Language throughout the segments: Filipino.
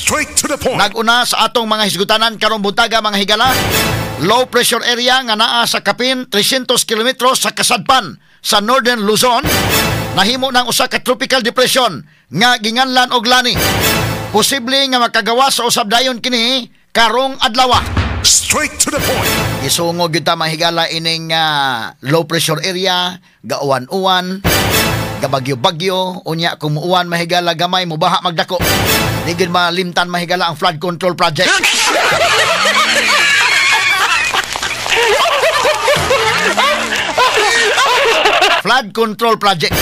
Straight to the point. Naguna sa atong mga hisgutanan karong buntaga mga higala. Low pressure area nga naa sa kapin 300 kilometros sa kasadpan sa Northern Luzon. Nahimo ng usa ka tropical depression nga ginganlan og Lani. Posible nga makagawa sa usab dayon kini karong adlaw. Straight to the point. Isungog gyud ta mahigala ining low pressure area, gauwan-uwan, gabagyo-bagyo, unya kung muuwan mahigala gamay mubaha magdako. Di gyud malimtan mahigala ang flood control project. Flood control project.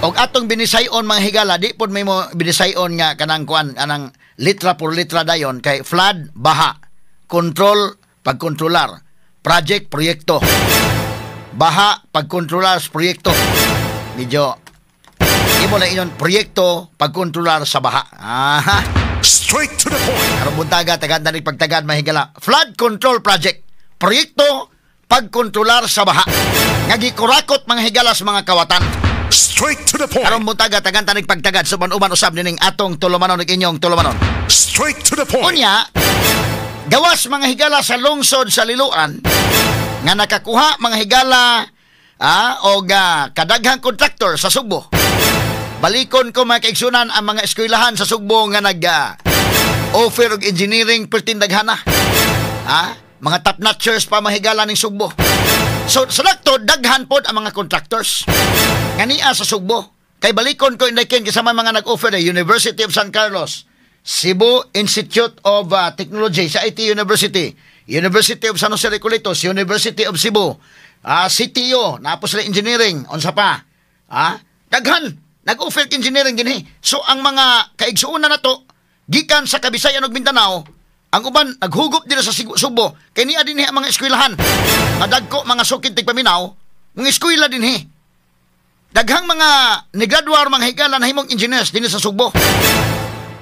Og atong binisayon mga higala, di pod may mo binisayon nga kanang kuan anang litra por litra dayon kay flood baha. Control, pagkontrolar. Project, proyekto. Baha, pagkontrolar sa proyekto. Medyo, imo na inon, proyekto, pagkontrolar sa baha. Aha. Straight to the point. Karong buntaga, tagad na rin pagtagad, mahigala. Flood control project. Proyekto, pagkontrolar sa baha. Ngagikurakot mga higala sa mga kawatan. Straight to the point. Karong buntaga, tagad na rin pagtagad. Suban-uban usab nining atong tulumanon, inyong tulumanon. Straight to the point. Unya, gawas mga higala sa lungsod sa Liloan nga nakakuha mga higala o kadaghang kontraktor sa Sugbo. Balikon ko mga kaigsunan ang mga eskwelahan sa Sugbo nga offer og engineering pertindaghana. Mga top notchers pa mga higala ning Sugbo. So sa lakto daghan pod ang mga contractors nga niya sa Sugbo. Kay balikon ko indikin kasama mga nag-offer University of San Carlos, Cebu Institute of Technology sa IT University, University of San Jose Recoletos, University of Cebu, CTO, napos sila engineering, unsa pa. Daghan, nag-offer engineering din. So ang mga kaigsuunan na to, gikan sa Kabisayan ug Mindanao, ang uban naghugop dira sa Sugbo, kay niya din ang mga eskwelahan. Dagko mga sukid tigpaminaw, mga eskwela din. Daghang mga nigraduar mga higala na himong engineers din sa Sugbo.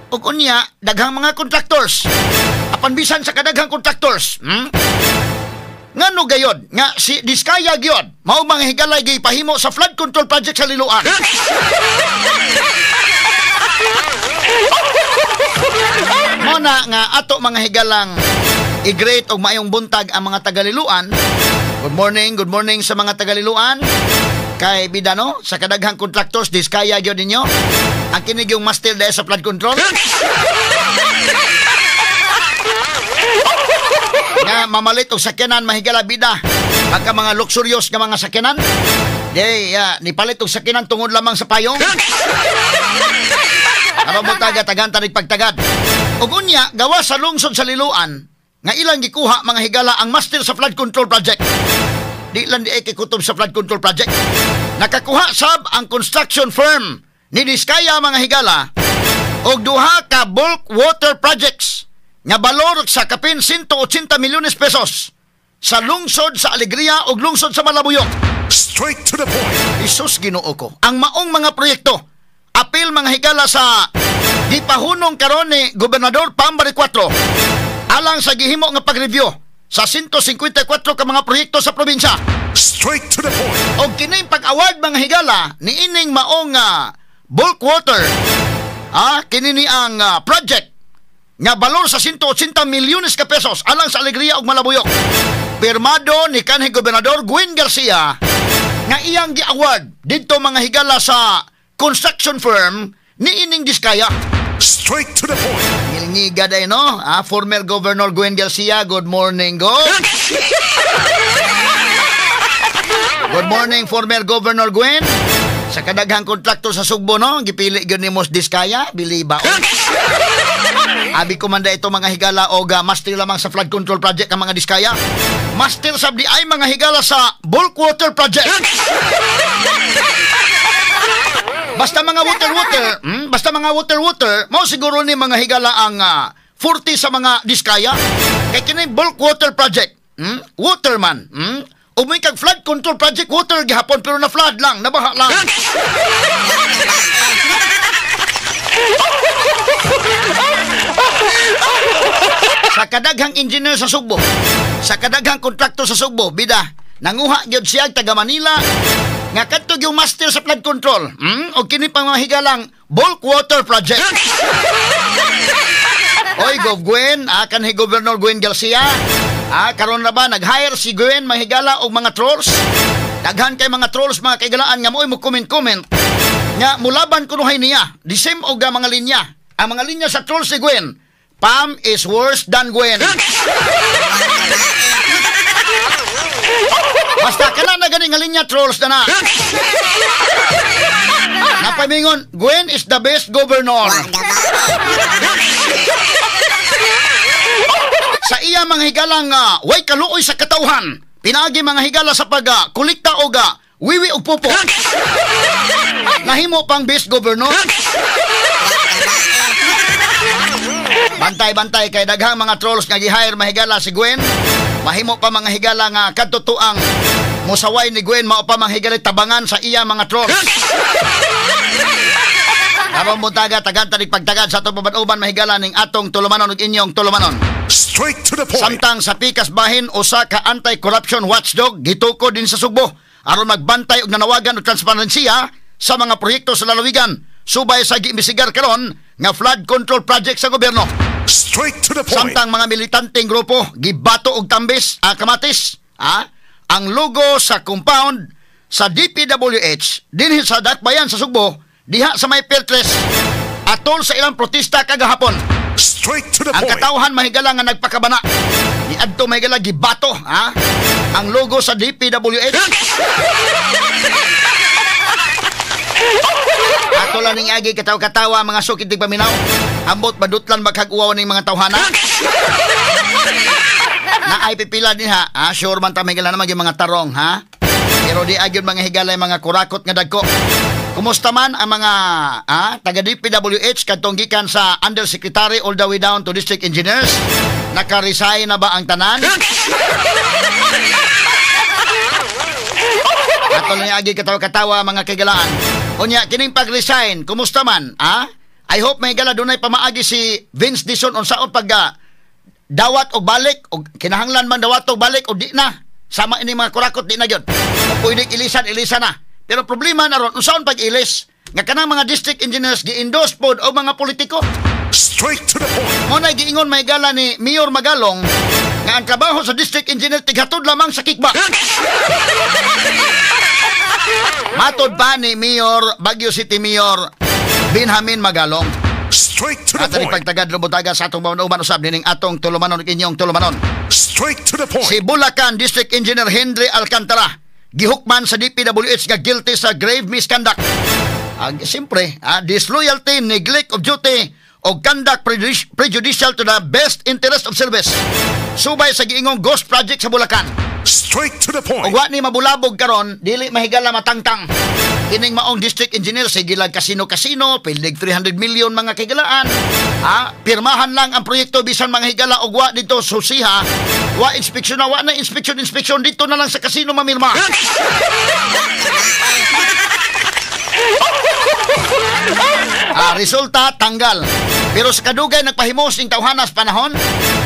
O kunya, daghang mga contractors. Apan bisan sa kadaghang contractors. Ngano gayod? Nga si Diskaya gyud mao mga higalay gipahimo sa flood control project sa Liloan. Muna nga ato mga higalang i-great og maayong buntag ang mga taga-Liloan. Good morning sa mga taga-Liloan. Kay bidano sa kadaghang contractors Diskaya gyud ninyo. Ang kinig yung master dahil sa flood control. Nga mamalit og sakyanan mahigala bida. Pagka mga luxurious nga mga sakyanan. Nipalit og sakyanan tungod lamang sa payong. Ano mo tagan tanig pagtagad. Og unya gawa sa lungsod sa Liloan nga ilang gikuha mga higala ang master sa flood control project. Di lang di ay kikutob sa flood control project. Nakakuha sab ang construction firm ni Diskaya mga higala og duha ka bulk water projects nga balor sa kapin 180 milyones pesos sa lungsod sa Alegria ug lungsod sa Malabuyok. Straight to the point. Isus Ginoo ko. Ang maong mga proyekto apil mga higala sa gipahunong karon ni Gobernador Pambari 4 alang sa gihimo nga pag-review sa 154 ka mga proyekto sa probinsya. Straight to the point. Og kini pag-award mga higala ni ining maong bulk water kini ni ang project nga balor sa 180 milyones ka pesos alang sa Alegria ug Malabuyok. Pirmado ni kanhi Gobernador Gwen Garcia nga iyang gi-award didto mga higala sa construction firm ni ining Diskaya. Straight to the point. Ngilngiga day no? Former Governor Gwen Garcia, good morning, go. Good morning, former Governor Gwen. Sa kadaghang kontraktor sa Sugbo, no? Gipili gyud ni Mos Diskaya, biliba. Abi ko man da ito mga higala o master lamang sa flood control project ang mga Diskaya. Master sabdi ay mga higala sa bulk water project. Basta mga water, mao siguro ni mga higala ang 40 sa mga Diskaya. Kay kini bulk water project. Waterman. Umoy kag flood control project water gihapon pero na flood lang, nabaha lang. Sa kadaghang engineer sa Sugbo, sa kadaghang kontraktor sa Sugbo, bida, nanguha gyud siya taga Manila nga kadto yung master sa flood control. O kini pang mga higalang bulk water project. Oy, Gov Gwen, kanhi Governor Gwen Garcia. Karon na ba nag-hire si Gwen mahigala og mga trolls? Daghan kay mga trolls mga kaigalaan nga mo'y mo comment nga mulaban kunuhay niya. The same og mga linya. Ang mga linya sa trolls si Gwen, Pam is worse than Gwen. Basta ka na ganing nga linya trolls na. Napamingon, Gwen is the best governor. Sa iya mga higalang way kaluoy sa katawhan, pinagi mga higala sa kulikta o wiwi o pupo. Nahimo pang best governor. Bantay-bantay kay daghang mga trolls nga gi-hire mahigala si Gwen. Mahimo pa mga higala nga katutuang musaway ni Gwen mao pa mga higala tabangan sa iya mga trolls. Karon mo tagad pagtagad sa atong paban-uban mahigala ning atong tulumanon ug inyong tulumanon. Straight to the point. Samtang sa pikas bahin usa ka anti-corruption watchdog gitukod din sa Sugbo aron magbantay og nanawagan og transparensiya sa mga proyekto sa lalawigan subay sa giimbestigar karon nga flood control project sa gobyerno. Straight to the point. Samtang mga militanteng grupo gibato og kamatis ang logo sa compound sa DPWH dinhi sa Dakbayan sa Sugbo diha sa may Peltres atol sa ilang protesta kagahapon. Straight to the Ang point. katawhan mahigala nga nagpakabana. Ni adto mahigala gibato ang logo sa DPWH. Ato lang ning agi katawa-katawa mga sukid tig paminaw. Ambot badutlan magkag-uwaw ning mga tawhana. Na ay pipila diha, sure man ta mahigala naman yung mga tarong, Pero di agyon mga higala yung mga kurakot nga dagko. Kumusta man ang mga taga DPWH kadtong gikan sa undersecretary all the way down to district engineers? Nakaresign na ba ang tanan? Ato lang agi katawa-katawa mga kagalaan. Unya kining pag-resign, kumusta man? I hope may gala dunay pamaagi si Vince Dizon unsaon pag dawat og balik og kinahanglan man dawat og balik o di na. Sama ini mga kurakot di na gyud. Pwede ilisan na. Pero problema na ron, unsaon pag-ilis? Nga kanang mga district engineers gi-endorse pod o mga politiko. Straight to the point. Muna giingon may gala ni Mayor Magalong nga ang trabaho sa district engineer tighatod lamang sa kickback. Matod pa ni Mayor Baguio City Mayor Benjamin Magalong. Straight to the Atong point. pagtagad lubutaga sa atong bawon usab dining atong tulumanon ug inyong tulumanon. Straight to the point. Si Bulacan District Engineer Henry Alcantara gihukman sa DPWH nga guilty sa grave misconduct. Siyempre, disloyalty, neglect of duty o conduct prejudicial to the best interest of service. Subay sa giingong ghost project sa Bulacan. Straight to the O point. wa ni mabulabog karon, dili mahigala matangtang. Kining maong district engineer sa gilag kasino-kasino, pildig 300 million mga kigalaan. Pirmahan lang ang proyekto bisan mga higala og wa dito susiha. Wa inspeksyon na, wa na inspeksyon dito na lang sa kasino mamirma. Resulta tanggal. Pero sa kadugay nagpahimos ning tawhanas panahon,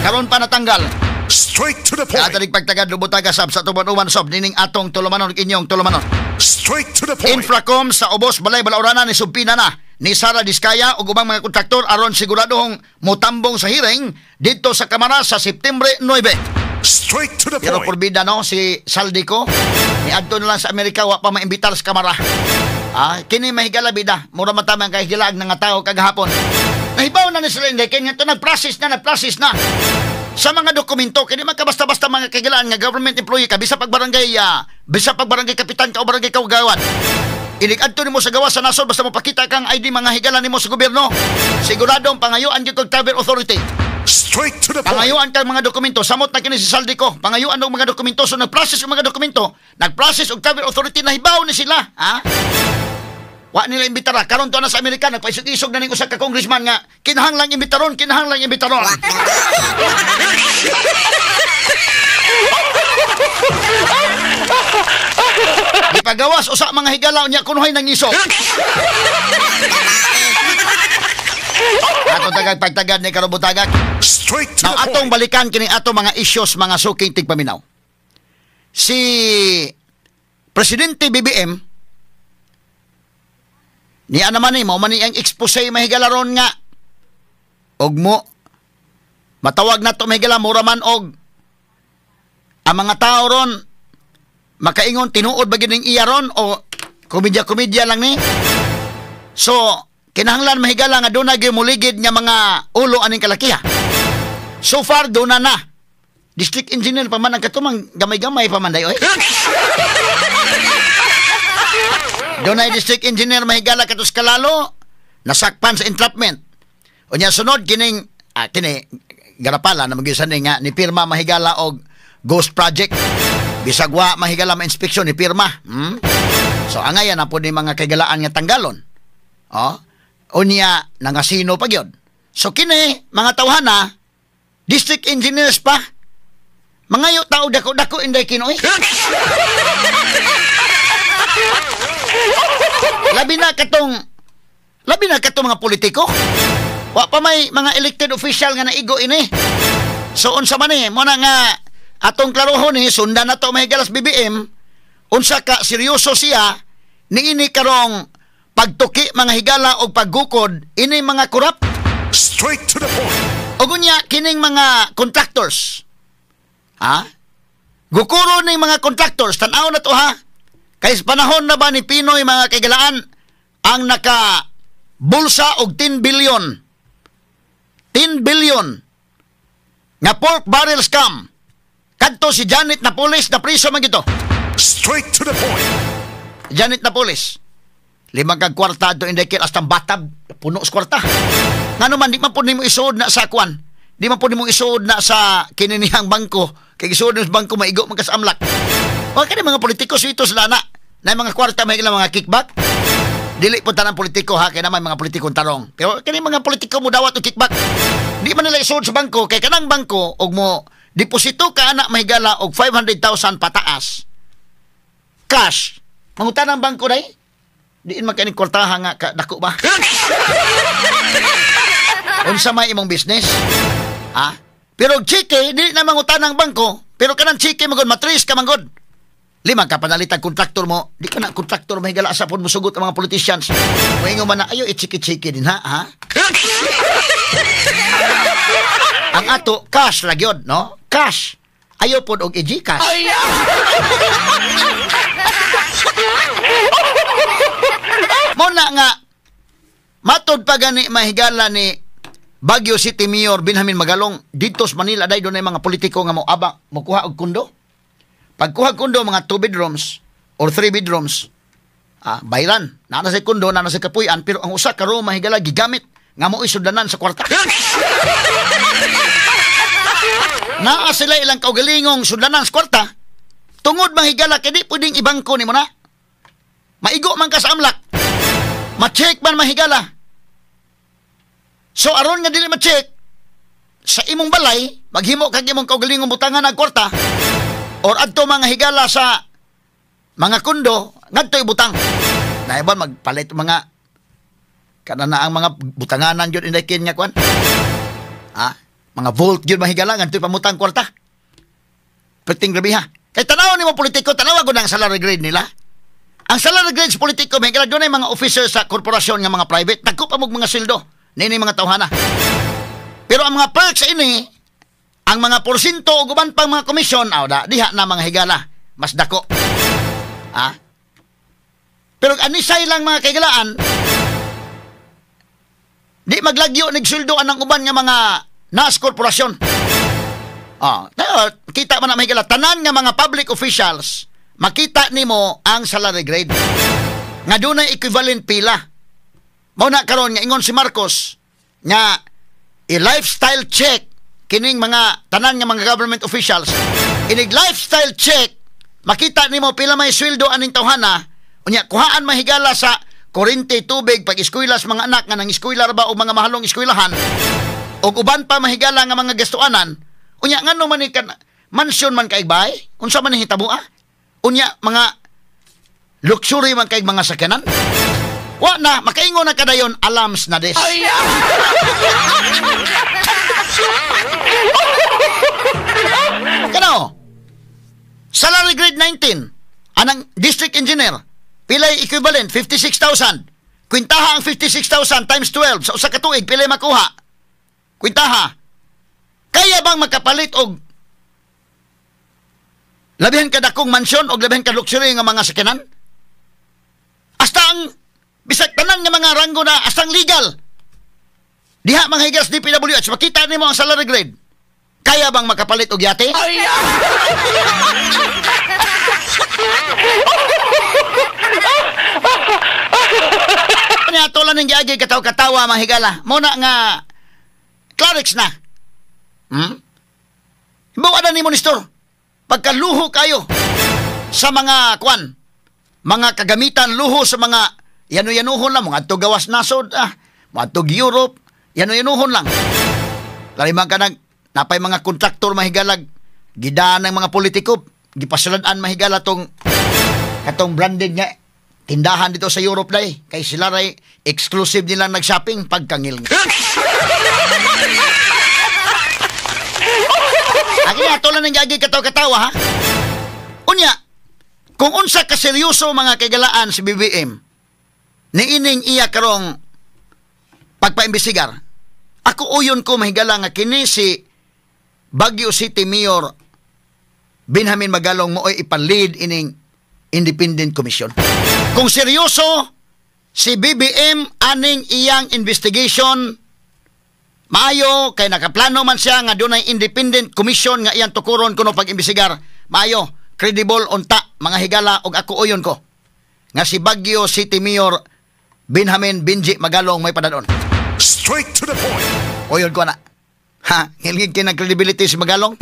karon pa natanggal. Straight to the point. Atalig pagtagad lubutaga sab sa tuban-uban sob dining atong tulumanon ug inyong tulumanon. Straight to the point. Infracom sa Ubos Balay Balauranan ni subpina na ni Sara Diskaya ug ubang mga kontraktor aron siguradong motambong sa hearing dito sa Kamara sa September 9. Straight to the Pero point. porbida si Saldico ni adto na lang sa Amerika wa pa maimbitar sa Kamara. Kini mahigala bida, mura man tamang kahigilag nga tao kagahapon. Nahibaw na ni sila hindi kaya nga nag-process na. Sa mga dokumento, kini magkabasta-basta mga kagilaan nga government employee ka, bisa pag barangay kapitan ka o barangay kawagawan. Inig-adto nimo sa gawas sa nasod basta mapakita kang ID mga higala nimo sa gobyerno. Siguradong pangayuan gyud kag travel authority. Straight to the point. Pangayuan kang mga dokumento, samot na kini si Saldico. Pangayuan og mga dokumento, so nag-process og mga dokumento, nag-process og travel authority na hibaw ni sila, Wa nila imbitara. Karon to na sa Amerika, nagpaisog-isog na ning usa ka congressman nga kinahanglang imbitaron. Ipagawas usa mga higala niya kunuhay nang isog. Ato pagtagad ni karubutagak. Straight to Now the atong point. balikan kini ato mga issues mga suking tigpaminaw. Si Presidente BBM niya naman mao man ang expose mahigalaron nga og mo Matawag na to may higala mura man og ang mga tao ron makaingon tinuod ba gining iya ron o komedya-komedya lang ni. So kinahanglan mahigala nga doon na gimuligid nga mga ulo aning kalakiha. So far doon na. District engineer pa man ang katumang gamay-gamay pa man dayoy. Doon na district engineer mahigala katus kalalo nasakpan sa entrapment. Unya sunod kining kini garapala na magisan nga ni pirma mahigala og ghost project. Bisag wa mahigala ma-inspeksyon ni pirma. So angayan na po ni mga kagalaan nga tanggalon. Unya nangasino pa gyud. So kini mga tawhana district engineers pa mangayo tao dako-dako inday kinoy. Labi na katong mga politiko. Wa pa may mga elected official nga naigo ini. So unsa man ni mo na nga atong klarohon ni sundan na to mahigalas BBM unsa ka seryoso siya niini karong pagtuki mga higala og paggukod ini mga korap. Straight to the point. O gunya kining mga contractors. Gukuro ning mga contractors tan-aw na to ha. Kay panahon na ba ni Pinoy mga kagalaan ang naka bulsa og 10 billion. 10 billion nga pork barrel scam. Kadto si Janet Napoles na priso man gito. Straight to the point. Janet Napoles. 5 kag kwarta do indikit hasta batab puno sa kwarta. Ngano man di man po nimo isuod na sa kwan. Di man po nimo isuod na sa kininihang bangko. Kay isuod sa bangko maigo man ka sa amlak. O kani mga politiko suito sila na mga kwarta may ilang mga kickback. Dili po tanang politiko ha kay naman mga politikong tarong. Pero kani mga politiko mo dawat og kickback. Di man nila isuod sa bangko kay kanang bangko og mo deposito ka anak mahigala og 500,000 pataas. Cash. Mangutan ang bangko day. Diin man kaning kwartaha nga dako ba? Unsa may imong business? Pero chike di na mangutan ang bangko, pero kanang chike magod matris ka manggod. 5 ka panalitan kontraktor mo, di ka na kontraktor mahigala sa pon musugot ang mga politicians. Moingon man na ayo ichiki-chiki din ha. Ang ato cash ra gyud, no? Cash. Ayo pod og i-Gcash. Muna nga matod pa gani mahigala ni Baguio City Mayor Benjamin Magalong dito sa Manila day doon ay mga politiko nga mo kuha og kundo. Pagkuha kundo mga 2 bedrooms or 3 bedrooms, bayran na sa kundo na sa kapuy-an pero ang usa ka room mahigala gigamit nga mo isudanan sa kwarta. Naa sila ilang kaugalingong sudanan sa kwarta tungod mahigala kay di pwedeng ibangko nimo na. Maigo man ka sa amlak. Ma-check man mahigala. So aron nga dili ma-check sa imong balay, maghimo kag imong kaugalingong butangan ang kwarta or adto mga higala sa mga kundo ngadto ibutang. Naiban magpalit mga kanana ang mga butanganan jud inday kin nga kwan. Mga volt jud mahigala ngadto pamutang kwarta. Perting grabe ha. Kay tanaw nimo politiko tanaw gud ang salary grade nila. Ang salary grades politiko may doon ay mga officers sa korporasyon nga mga private nagko pa mga sildo nini mga tawhana. Pero ang mga perks ini ang mga porsyento o guban pang mga komisyon diha na mga higala mas dako. Pero anisay lang mga kaigalaan di maglagyo nig sildo anang uban nga mga nas korporasyon. Kita man na mahigala tanan nga mga public officials makita nimo ang salary grade nga dunay equivalent pila. Mao na karon nga ingon si Marcos nga i-lifestyle check kining mga tanan nga mga government officials. Inig lifestyle check makita nimo pila may sweldo aning tawhana unya kuhaan mahigala sa kuryente, tubig, pag-eskwela sa mga anak nga nang eskwela ba o mga mahalong eskwelahan o uban pa mahigala nga mga gastuanan unya ngano man ni mansion man kay bay unsa man hitabo unya mga luxury man kay mga sakyanan wa na makaingon na kadayon alams na des. Kano salary grade 19 anang district engineer pilay equivalent 56,000 kwintaha ang 56,000 times 12 sa usa ka tuig pilay makuha kwintaha Kaya bang makapalit og labihan ka dakong mansyon o labihan ka luxury nga mga sakinan? Hasta ang bisag tanan nga mga ranggo na hasta ang legal. Diha mga higas DPWH, makita nimo ang salary grade. Kaya bang makapalit og yate? Atolan ng giagi kataw-katawa mga higala. Muna nga Clarix na. Bawa na ni Monistor. Pagkaluho kayo sa mga kwan, mga kagamitan, luho sa mga yano-yanuhon lang, mga to gawas nasod, mga to Europe, yano-yanuhon lang. Lalimang ka napay mga kontraktor mahigalag, gidaan ng mga politiko, gipasuladaan mahigala katong branded nga tindahan dito sa Europe dai, kay sila ray exclusive nila nag-shopping pagkangil. Aki ato lang ng gagi katawa-katawa ha. Unya, kung unsa ka seryoso mga kagalaan si BBM, niining iya karong pagpaimbestigar. Ako uyon ko mahigala nga kini si Baguio City Mayor Benjamin Magalong mo ay ipalid ining Independent Commission. Kung seryoso si BBM aning iyang investigation, maayo kay nakaplano man siya nga dunay Independent Commission nga iyang tukuron kuno pag-imbestigar. Maayo, credible unta mga higala og ako uyon ko nga si Baguio City Mayor Benjamin Benji Magalong may padadon. Straight to the point. Uyon ko na. Ha, ngilgig kinang credibility si Magalong.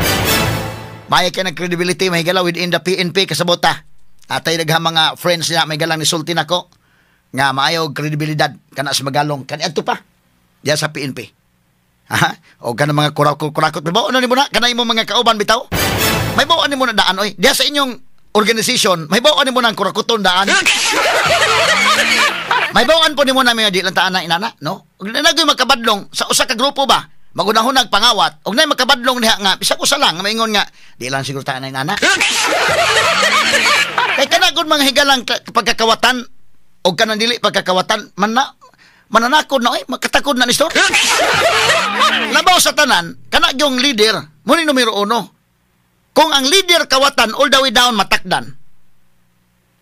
Maya kinang credibility mahigala within the PNP kasabota. Atay daghang mga friends niya may galang ni sulti nako nga maayo kredibilidad kana sa Magalong kani adto pa diya sa PNP. Ha? O kana mga kurakot bao na nimo na kana imo mga kauban bitaw. May bao nimo na daan oy. Diya sa inyong organization, may bao nimo nang kurakuton daan. May bawaan po nimo na mga di lang taan na inana, no? Og nagoy makabadlong sa usa ka grupo ba? Magunahon pangawat og nay makabadlong diha nga bisag usa lang maingon nga di lang siguro taan na inana. Kay kana gud mga higalang pagkakawatan o kanang dili pagkakawatan mananakod na makatakod na ni store. Labaw sa tanan kana gyung leader muni numero 1. Kung ang leader kawatan all the way down matakdan.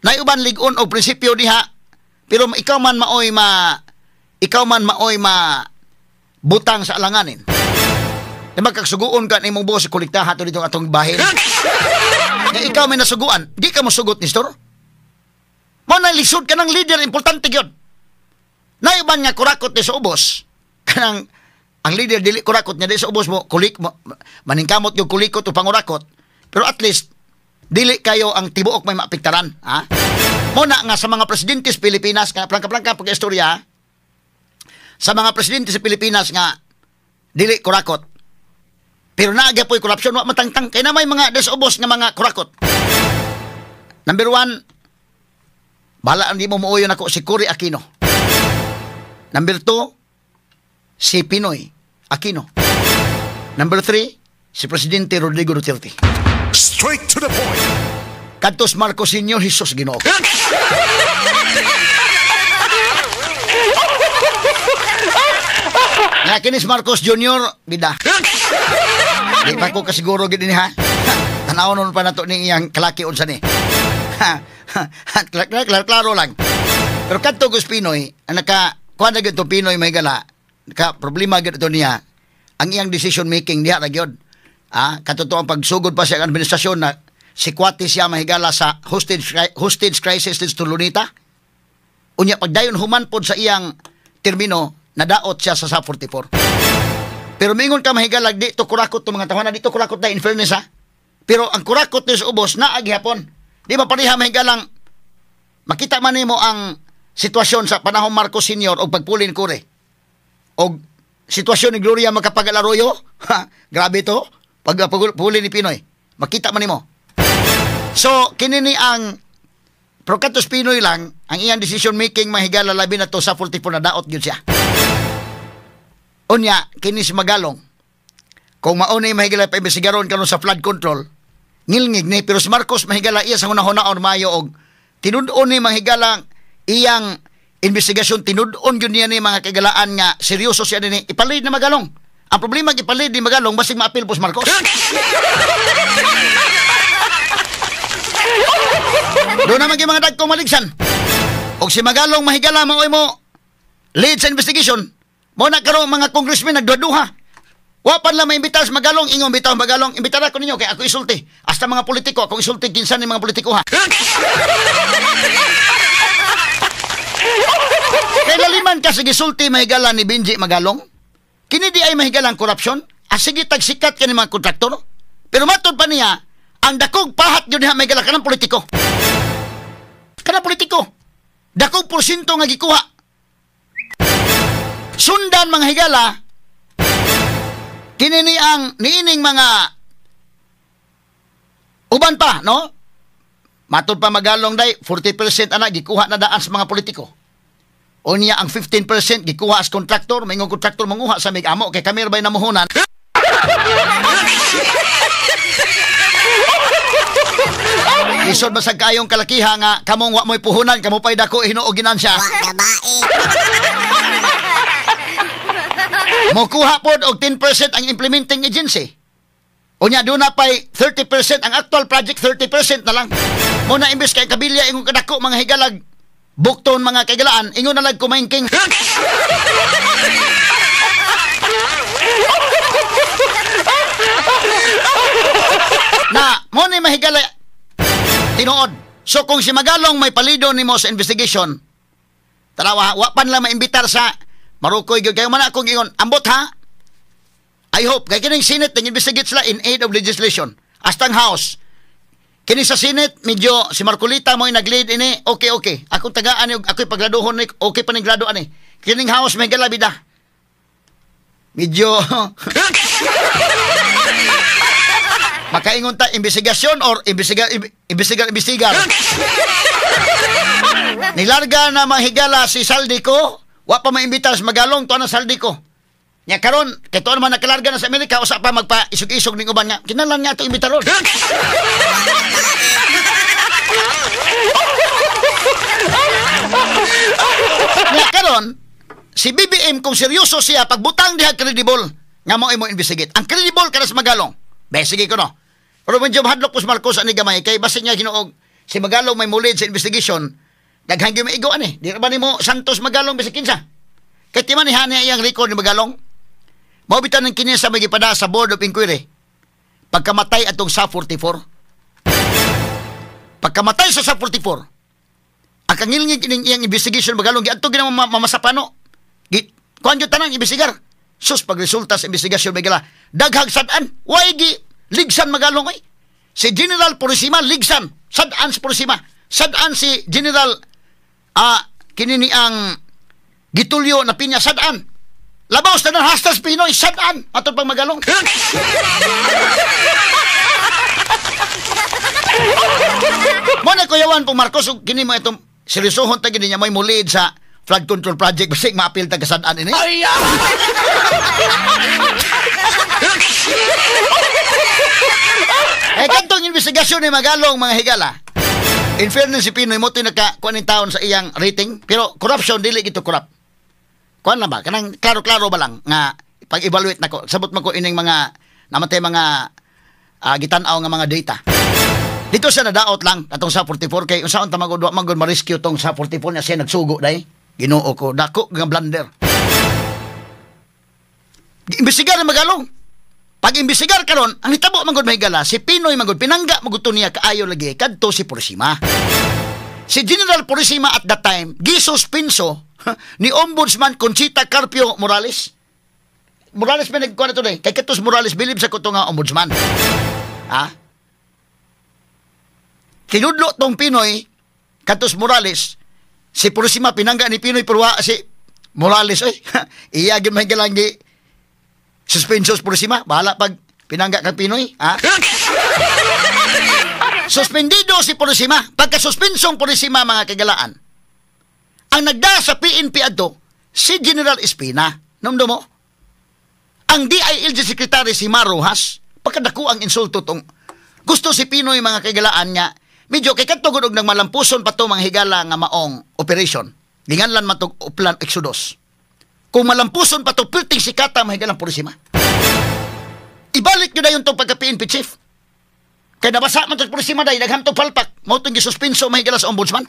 Nay uban lig-on og prinsipyo diha pero ikaw man maoy butang sa alanganin. Di magkagsuguon ka ni mong buo si kolekta hato dito atong bahin. Nga ikaw may nasuguan, di ka mo sugot ni store. Mo na lisod ka ng leader, importante yun. Naiban nga kurakot ni sa ubos. Kanang ang leader dili kurakot niya di sa ubos mo, maningkamot yung kulikot o pangurakot. Pero at least, dili kayo ang tibuok may maapektaran. Ha? Muna nga sa mga presidente sa Pilipinas, plangka-plangka pag-istorya, sa mga presidente sa Pilipinas nga, dili kurakot. Pero naagya po'y korupsyon, wa matangtang. Kaya na may mga desobos nga mga kurakot. Number 1, bahala hindi mo muuyon ako si Cory Aquino. Number 2, si Pinoy Aquino. Number 3, si Presidente Rodrigo Duterte. Straight to the point. Kantos Marcos Sr. Jesus Ginoo. Nga kinis Marcos Jr. bida. Di pa ko kasiguro gid ni ha. Tanawon pa nato ning iyang kalaki unsa ni. Klaro lang. Pero kadto Gus Pinoy, ang kuha na gito Pinoy may gala, ka problema gito niya, ang iyang decision making diha ra gyud. Katuto ang pagsugod pa sa administrasyon na si Kwati siya mahigala sa hostage crisis dito Lunita. Unya pagdayon human pod sa iyang termino, nadaot siya sa SAP 44. Pero mingon ka mahigala dito kurakot to mga tawanan dito kurakot na in fairness ha. Pero ang kurakot ni sa ubos na aghapon. Di ba pareha mahigalang makita man nimo ang sitwasyon sa panahon Marcos Sr. o pagpulin Kore. O sitwasyon ni Gloria Macapagal-Arroyo. Grabe to. Pagpulin ni Pinoy. Makita man nimo. So, kinini ang Procatos Pinoy lang, ang iyang decision making mahigala labi na to sa 44 na daot yun siya. Unya, kini si Magalong. Kung maunay mahigala pa imbestigaron karon sa flood control, ngilngig ni, pero si Marcos mahigala iya sa hunahon mayo og tinud-on ni mahigala iyang investigasyon, tinud-on yun niya ni mga kagalaan nga seryoso siya din ipalit na Magalong. Ang problema gipalit ni Magalong basig maapil pos Marcos. Doon naman yung mga dagkong maligsan. Og si Magalong mahigala maoy mo lead sa investigation. Mo na karon mga congressmen nagduha-duha. Wa pa lang maimbitar sa Magalong, ingon bitaw Magalong, imbitar ako ninyo kay ako isulti. Hasta mga politiko, ako isulti kinsan ni mga politiko ha. Kay laliman ka sige sulti mahigala ni Benji Magalong. Kini di ay mahigalang korupsyon. Sige tagsikat ka ni mga kontraktor. Pero matod pa niya, ang dakog pahat yun niya mahigala ka ng politiko. Kana politiko. Dakog porsyento nga gikuha. Sundan mga higala, kinini ang niining mga uban pa, no? Matod pa Magalong day, 40% ana gikuha na daan sa mga politiko. O niya ang 15% gikuha as kontraktor, may ngong kontraktor manguha sa mig-amo kay kami bay namuhunan. Isod basag kayong kalakiha nga kamong wa mo'y puhunan, kamo pa'y dako hinuog ginansya. Wa gabae. Mokuha pod og 10% ang implementing agency. Unya doon na pa'y 30%, ang actual project 30% na lang. Muna imbes kay kabilya ingon kadako mga higalag bukton mga kagalaan, ingon na lang kumaingking. Na, mo ni mahigala tinuod. So kung si Magalong may palido nimo sa investigation, tarawa, wa pan lang maimbitar sa Marukoy gyud kayo man akong ingon, ambot ha. I hope kay kining Senate ning investigate sila in aid of legislation. Astang House. Kini sa Senate medyo si Marcolita mo nag-lead ini. Okay. Ako tagaan yung ako'y paggraduhon ni okay pa ning grado ani. Kining House may galabida. Medyo makaingon ta investigasyon or investigar. Nilarga na mahigala si Saldico, wa pa maimbitas Magalong to na Saldico. Nya karon kay to naman nakalarga na sa Amerika usa pa magpa isog-isog ning uban nga. Kinahanglan nga to imbitaron. Nya karon si BBM kung seryoso siya pagbutang diha credible nga mo imo investigate. Ang credible kada sa Magalong. Be sige ko no. Pero medyo mahadlok pos Marcos ani gamay kay basin niya hinuog si Magalong may mulid sa investigation. Daghang gyud maigo ani. Di ra ba nimo Santos Magalong bisag kinsa? Kay ti man ihani iyang record ni Magalong. Mao bitan ng kini sa magipada sa Board of Inquiry. Pagkamatay atong sa 44. Pagkamatay sa 44. Ang kangilingig kining iyang investigation Magalong giadto ginang mamasapano. Kuan gyud tanang investigar. Sus pagresulta sa investigasyon Magala, daghag sad-an. Way gi ligsan Magalong ay. Si General Purisima ligsan. Sad-an si Purisima. Sad-an si General kini ni ang Gitulyo na pinya sad-an. Labaw sa hastas Pinoy sad-an atong pang Magalong. Mo na kuyawan po Marcos kini mo itong seryosohon ta gini niya may mulid sa flood control project basig maapil ta kasad-an ini. Kantong investigasyon ni Magalong mga higala. In fairness si Pinoy mo nakakuan ning taon sa iyang rating pero corruption dili gito corrupt. Kuan na ba kanang klaro-klaro ba lang nga pag-evaluate nako sabot man ko ining mga namatay mga gitan-aw nga mga data. Dito siya nadaot lang atong sa 44 kay unsaon ta magud ma-rescue tong sa 44 niya siya nagsugo dai. Ginoo ko dako nga blunder. Imbestigar na Magalong. Pag-imbestigar karon, ang hitabo magud mahigala si Pinoy magud pinangga magud niya kaayo lagi kadto si Purisima. Si General Purisima at that time gisuspenso ni Ombudsman Conchita Carpio Morales. Morales pa nagkuha na ito kay katos Morales bilib sa kuto nga ombudsman. Tinudlo tong Pinoy katos Morales si Purisima pinangga ni Pinoy pero si Morales iya gyud mahigala gi suspensos Purisima bahala pag pinangga kang Pinoy suspendido si Purisima pagka-suspensong Purisima mga kagalaan. Ang nagda sa PNP adto si General Espina nomdo mo ang DILG Secretary si Marojas pagkadako ang insulto tong gusto si Pinoy mga kagalaan nga medyo kay katugod og nang malampuson pa to mga higala nga maong operation ginganlan matog Uplan Exodus kung malampuson pa to perting sikata mga higalang Purisima. Ibalik nyo na yung itong pagka-PNP chief. Kaya nabasa man ito Purisima day, nagham itong palpak, mo itong gisuspenso mahigala sa ombudsman.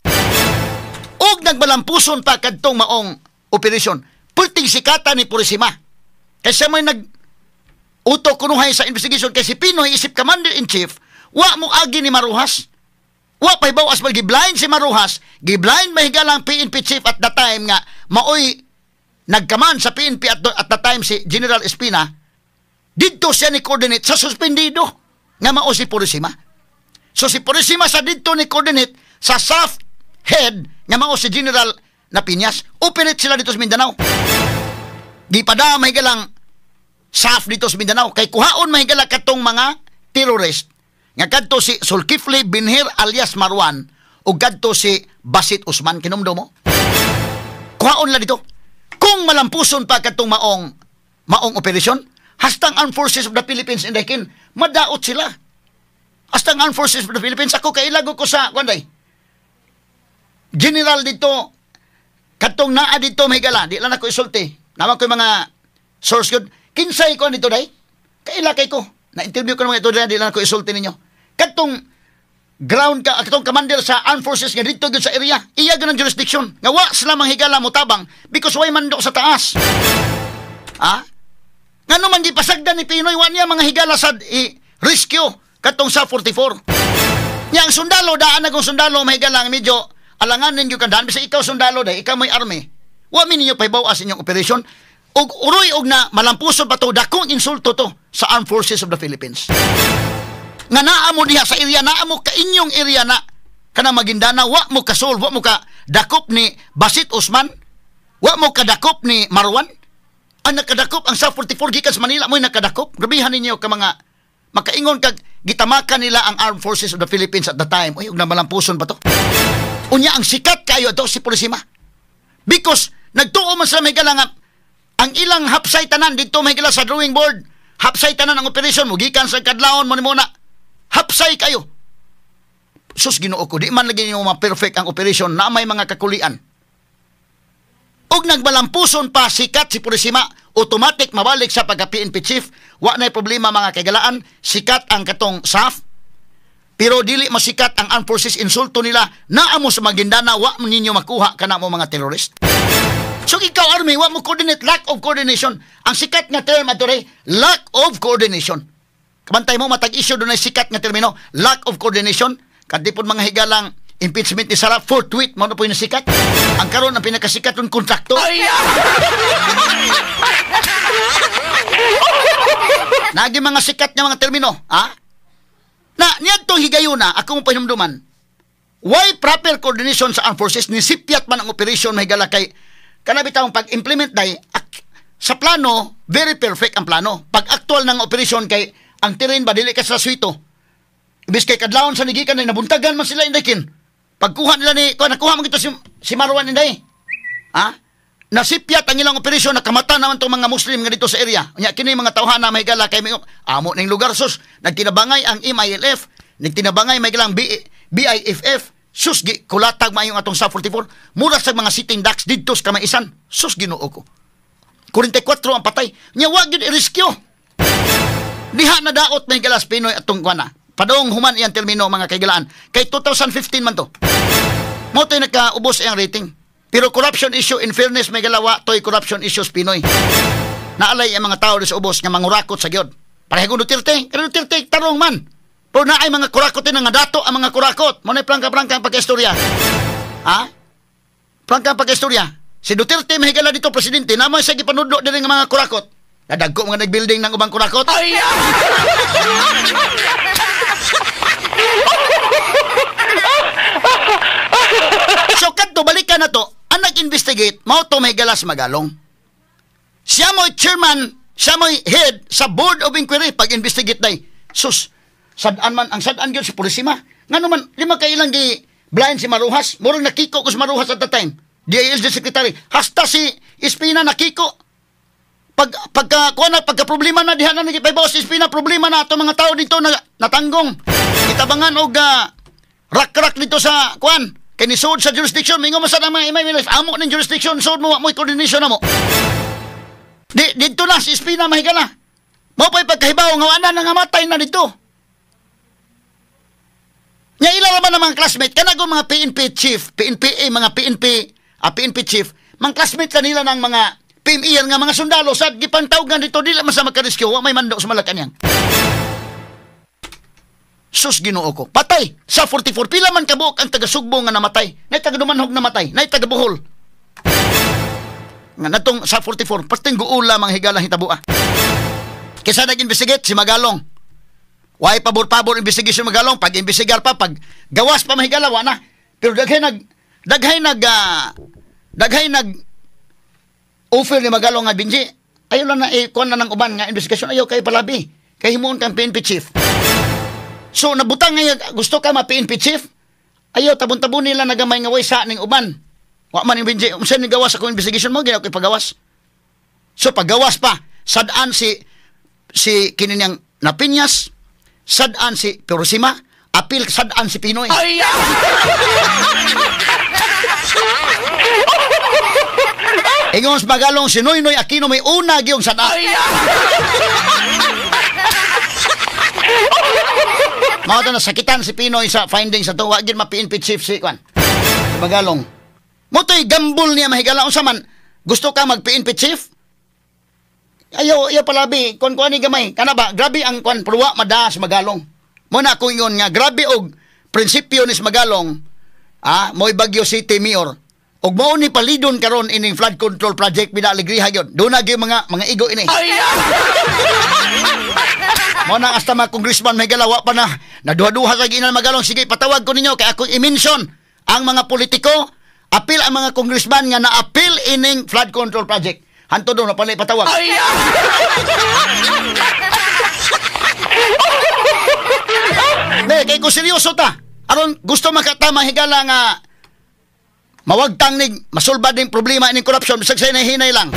Og nagmalampuson pa kadtong maong operasyon. Pulting sikata ni Purisima. Kaya siya may uto kunuhay sa investigation kay si Pinoy isip Commander-in-Chief, wa mo agi ni Maruhas. Wa pay bawas mal giblind si Maruhas, giblind mahigalang PNP chief at the time nga maoy nagkaman sa PNP at the time si General Espina. Didto siya ni coordinate sa suspendido nga mao si Purisima. So si Purisima sa didto ni coordinate sa SAF head nga mao si General Napiñas. Operate sila dito sa Mindanao. Gipada mahigalang SAF dito sa Mindanao kay kuhaon mahigala katong mga terrorist nga kadto si Zulkifli Binhir alias Marwan o kadto si Basit Usman, kinumdo mo? Kuhaon la dito. Kung malampuson pa katong maong operasyon, hastang Armed Forces of the Philippines in Dakin, madaot sila. Hastang Armed Forces of the Philippines, ako kailago ko sa, kwanday, General dito, katong naa dito, mahigala, di lang ako isulti. Naman ko yung mga source good. Kinsay ko dito, day? Kailakay ko. Na-interview ko naman ito, di lang ako isulti ninyo. Katong ground ka, katong commander sa armed forces nga dito sa area, iya ganang jurisdiction. Nga wa sila manghigala mo tabang because way mandok sa taas. Ha? Nga naman di pasagdan ni Pinoy, wa niya mga higala sa rescue katong sa 44. Yang sundalo, daan na kong sundalo, mahigala nga medyo alangan ninyo kandaan. Bisa ikaw sundalo day, ikaw may army. Wa min ninyo paibawas inyong operasyon. Og uroy og na malampuson pa to, dakong insulto to sa Armed Forces of the Philippines. Nga naa mo diha sa area, naa mo ka inyong area na kana Maguindana, wa mo ka-solve, wa mo ka dakop ni Basit Usman, wa mo ka dakop ni Marwan. Ang nakadakop ang sa 44 gikan sa Manila, mo'y nakadakop. Grabihan ninyo ka mga makaingon kag gitamakan nila ang Armed Forces of the Philippines at the time. Uy, ug na malampuson ba to? Unya ang sikat kayo to si Purisima. Because nagtuo man sa mahigala nga ang ilang hapsay tanan dito mahigala sa drawing board. Hapsay tanan ang operasyon mo gikan sa kadlawon mo ni muna. Hapsay kayo. Sus Ginoo ko, di man lagi niyo ma-perfect ang operasyon na may mga kakulian. Og nagmalampuson pa sikat si Purisima, automatic mabalik sa pagka-PNP chief. Wa na'y problema mga kagalaan, sikat ang katong SAF. Pero dili masikat ang armed forces, insulto nila, naamo sa Maguindana, wa ninyo makuha kana mo mga terrorist. So ikaw army, wa mo coordinate, lack of coordination. Ang sikat nga term ato ray, lack of coordination. Kabantay mo matag-issue doon ay sikat nga termino, lack of coordination. Kadipon mga higalang impeachment ni Sara, forthwith mo na po yung sikat. Ang karon ang pinakasikat ng kontrakto. Nagi mga sikat nga mga termino, ha? Na niya itong higayuna, akong pahinumduman, why proper coordination sa armed forces, nisipyat man ang operasyon mahigala kay kanabitang pag-implement day, sa plano, very perfect ang plano. Pag actual ng operasyon kay ang terrain ba, dili ka sa suito. Ibis kay kadlawon sa nigikan na nabuntagan man sila indakin. Pagkuha nila ni, nakuha mo ito si Marwan inday. Ha? Nasipyat ang ilang operasyon, nakamata naman itong mga Muslim nga dito sa area. Nya kini mga tawhana na mahigala kay amo ning lugar sus. Nagtinabangay ang MILF, nagtinabangay mahigala ang BIFF. Sus, kulatag mayong atong sa 44. Mura sa mga sitting ducks dito sa kamaisan. Sus, Ginoo ko. 44 ang patay. Nya wag yun i-rescue. Diha na daot may galas Pinoy atong kuana. Padong human iyang termino mga kaigalaan. Kay 2015 man to. Mo to'y nakaubos iyang rating. Pero corruption issue, in fairness, may galawa to'y corruption issues Pinoy. Naalay ang mga tao sa ubos nga mangurakot sa gyud. Parehong Duterte. Pero Duterte, tarong man. Pero naay mga kurakotin nga dato ang mga kurakot. Mo na'y prangka-prangka ang pagka-istorya. Ha? Prangka ang pagka-istorya. Si Duterte, mahigala dito presidente, naman sa gipanudlo din ng mga kurakot. Nadagko mga nag-building ng ubang kurakot. So kadto balikan na to, ang nag-investigate mao to may galas magalong. Siya mo'y chairman, siya mo'y head sa board of inquiry pag-investigate day. Sus, sadaan man ang sadaan gyud si Purisima. Ngano man lima kay ilang gi blind si Maruhas, murag nakiko ko si Maruhas at the time. DILG secretary, hasta si Espina nakiko. Pagka problema na diha na nagipaybaw si Espina, problema na ato mga tao dito na natanggong. Itabangan og rak-rak dito sa kuan. Kay ni sud sa jurisdiction, mingo masad ang mga imay amo ning jurisdiction, sud mo mo'y coordination na mo. Dito na si Espina mahigala. Mo pa'y pagkahibaw nga wala na nga matay na dito. Nga ilan naman ng mga classmate, kanago mga PNP chief, mga PNP chief, mga classmate kanila ng mga PME nga mga sundalo sa gipantawgan dito, dila man sa makarescue, wa may mando sa Malacañang. Sus Ginoo ko, patay sa 44, pila man kabuok ang taga-Sugbo nga namatay, nay taga-Dumanhog namatay, nay taga-Bohol. Nga natong sa 44, pating guula mga higala hitabua. Kesa nag-investigate si Magalong. Why pabor-pabor investigation Magalong, pag-investigar pa, pag gawas pa mahigala, na. Pero daghay nag offer ni Magalong nga Binji. Ayaw lang na kuan na ng uban nga investigasyon, ayaw kay palabi. Kay himuon kang PNP chief. So nabutang nga gusto ka ma-PNP chief. Ayaw tabon-tabon nila nagamay nga way sa ning uban. Wa man yung Binji, unsa ni gawas ako investigation mo, ginaw kay pagawas. So paggawas pa, sadaan si kininiyang Napiñas, sadaan si Pirosima, apil sadaan si Pinoy. Ingos Magalong si Noynoy Aquino may una giyong sadaan. Mga ito nasakitan si Pinoy sa findings sa ito. Wagin ma-PNP chief si Kwan. Si Magalong. Muto'y gambol niya mahigala. Unsa man, gusto ka mag-PNP chief? Ayaw palabi. Kuan ni gamay. Kana ba? Grabe ang Kwan. Pruwa mada si Magalong. Muna ko yun nga. Grabe og prinsipyo ni si Magalong. Mo'y Baguio City Mayor. Og mao ni palidon karon ining flood control project pinaligriha yun. Doon na yung mga igo ini. Mo nang hasta mga congressman may galawa pa na naduha-duha sa ginal Magalong. Sige, patawag ko ninyo kay ako i-mention ang mga politiko, apil ang mga congressman nga na-apil ining flood control project. Hanto doon na pala ipatawag. Kay ko seryoso ta. Aron gusto makatama higala nga mawagtang nig masulbad ning problema ining corruption bisag sa hinay lang.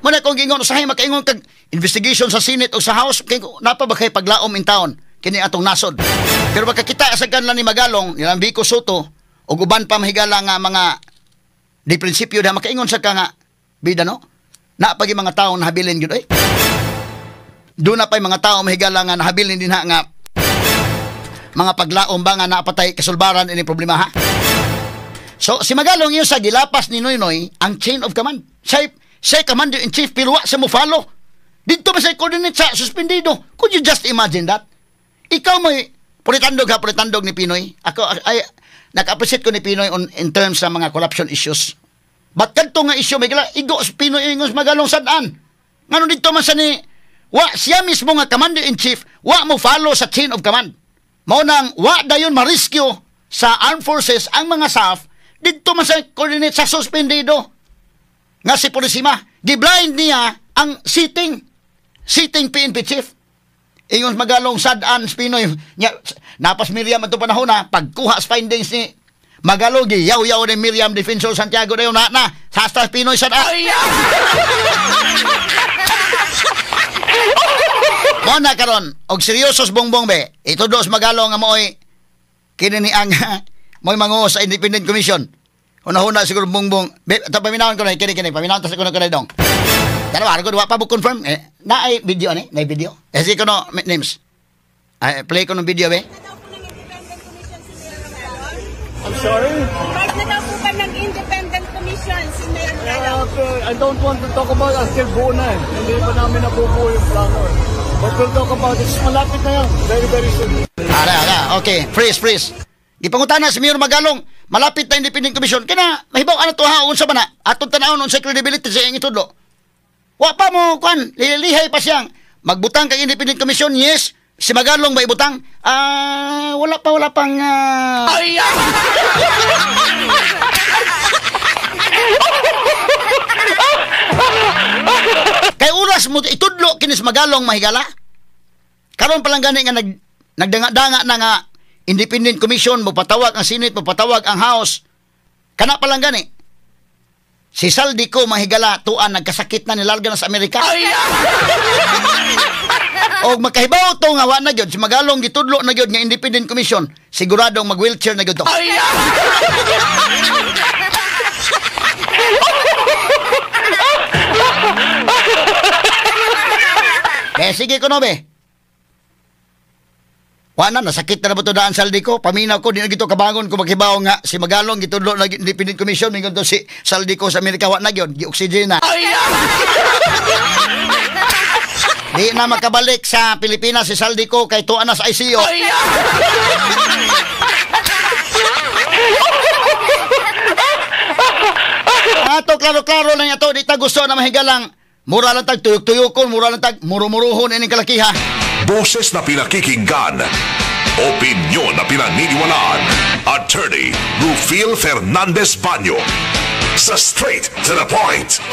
Muna kung gingon usahay makaingon kag investigation sa Senate o sa House kay napa ba kay paglaom in town kini atong nasod. Pero baka kita sa kanla ni Magalong, nilang Vico Soto ug uban pa mahigala nga mga di prinsipyo da makaingon sa ka nga bida no. Na pagi mga tawo nahabilin gyud Doon na pa'y mga tao mahigala nga nahabilin din nga mga paglaom ba nga napatay kasulbaran ini problema ha. So si Magalong yun sa gilapas ni Noynoy ang chain of command. Say commander-in-chief pero wa sa mo follow. Dito ba sa coordinate sa suspendido? Could you just imagine that? Ikaw mo pulitandog ni Pinoy. Ako naka-appreciate ko ni Pinoy in terms sa mga corruption issues. But kadto nga issue may igo Pinoy ingos Magalong sadaan. Ngano dito man sa ni siya mismo nga commander-in-chief wa mo follow sa chain of command. Mao nang wa dayon ma-rescue sa armed forces ang mga staff dito man sa coordinate sa suspendido. Nga si Purisima, di-blind niya ang sitting PNP chief. Ingon Magalong sadaan Pinoy. Napas Miriam ato panahon na pagkuha sa findings ni Magalong yaw-yaw ni Miriam Defensor Santiago dayon na sa staff Pinoy sadaan. Mo na karon og seryosos bongbong be. Ito dos Magalong nga moy kini ni ang moy manguho sa Independent Commission. Una-una siguro bongbong. Ito paminawon ko na kini paminawon ta sa kuno kanay dong. Pero ko wa pa bu confirm na ay video ni, na video. Si kuno names. Play ko ng video be. I'm sorry? Part na daw po ba ng Independent Commission si Mayor Magalong? I don't want to talk about until buo na Hindi pa namin nabubuo yung plano But we'll talk about it. Malapit na yan. Very, very soon. Okay. Freeze. Ipangutana si Mayor Magalong, malapit na Independent Commission. Kaya mahibaw to haon sa bana. Atong tanawon sa credibility sa iyang itudlo. Wa pa mo, lilihay pa siyang. Magbutang kay Independent Commission, yes. Si Magalong ba ibutang? Wala pang... Kay oras mo itudlo kinis Magalong mahigala. Karon pa lang gani nga nagdanga-danga na nga Independent Commission mo patawag ang Senate, mo patawag ang House. Kana pa lang gani. Si Saldico mahigala tuan nagkasakit na nilarga na sa Amerika. Og makahibaw to nga wa na gyud si Magalong gitudlo na gyud nga Independent Commission, siguradong mag-wheelchair na gyud to. sige ko no, be. Wala na, nasakit na ba ito daan saldi ko? Paminaw ko, di na gito kabangon ko maghibaw nga. Si Magalong, gitudlo na Independent Commission, mingon to si saldi ko sa Amerika, wala na yun, gi-oxygen na. Di na makabalik sa Pilipinas si saldi ko, kay tuwa na sa ICU. Ato, klaro-klaro lang ito, di ta gusto na mahigalang. Mura lang tag tuyok-tuyokon, mura lang tag muro-muruhon ining kalakiha. Boses na pinakikinggan. Opinyon na pinaniniwalaan. Attorney Rufil Fernandez Banyo. Sa Straight to the Point.